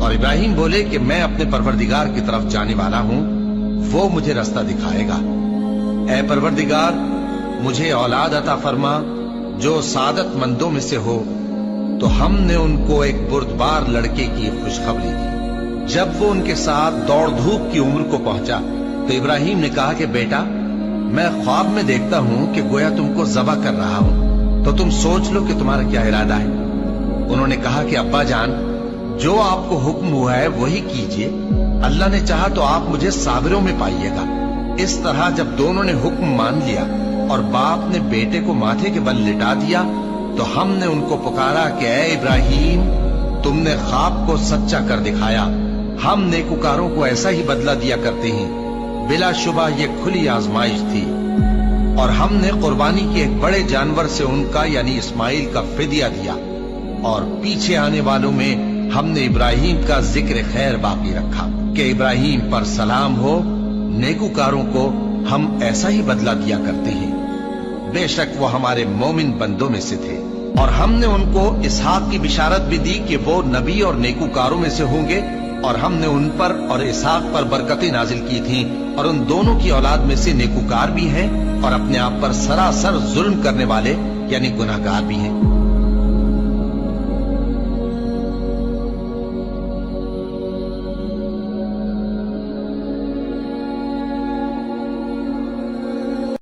اور ابراہیم بولے کہ میں اپنے پروردگار کی طرف جانے والا ہوں، وہ مجھے راستہ دکھائے گا۔ اے پروردگار، مجھے اولاد عطا فرما جو سعادت مندوں میں سے ہو۔ تو ہم نے ان کو ایک بردبار لڑکے کی خوشخبری دی۔ جب وہ ان کے ساتھ دوڑ دھوپ کی عمر کو پہنچا تو ابراہیم نے کہا کہ بیٹا، میں خواب میں دیکھتا ہوں کہ گویا تم کو ذبح کر رہا ہوں، تو تم سوچ لو کہ تمہارا کیا ارادہ ہے۔ انہوں نے کہا کہ ابا جان، جو آپ کو حکم ہوا ہے وہی کیجئے، اللہ نے چاہا تو آپ مجھے صابروں میں پائیے گا۔ اس طرح جب دونوں نے حکم مان لیا اور باپ نے بیٹے کو ماتھے کے بل لٹا دیا تو ہم نے ان کو پکارا کہ اے ابراہیم، تم نے خواب کو سچا کر دکھایا، ہم نیکوکاروں کو ایسا ہی بدلہ دیا کرتے ہیں۔ بلا شبہ یہ کھلی آزمائش تھی، اور ہم نے قربانی کے ایک بڑے جانور سے ان کا یعنی اسماعیل کا فدیہ دیا، اور پیچھے آنے والوں میں ہم نے ابراہیم کا ذکر خیر باقی رکھا کہ ابراہیم پر سلام ہو، نیکوکاروں کو ہم ایسا ہی بدلہ دیا کرتے ہیں۔ بے شک وہ ہمارے مومن بندوں میں سے تھے، اور ہم نے ان کو اسحاق کی بشارت بھی دی کہ وہ نبی اور نیکوکاروں میں سے ہوں گے، اور ہم نے ان پر اور اسحاق پر برکتیں نازل کی تھیں، اور ان دونوں کی اولاد میں سے نیکوکار بھی ہیں اور اپنے آپ پر سراسر ظلم کرنے والے یعنی گناہگار بھی ہیں۔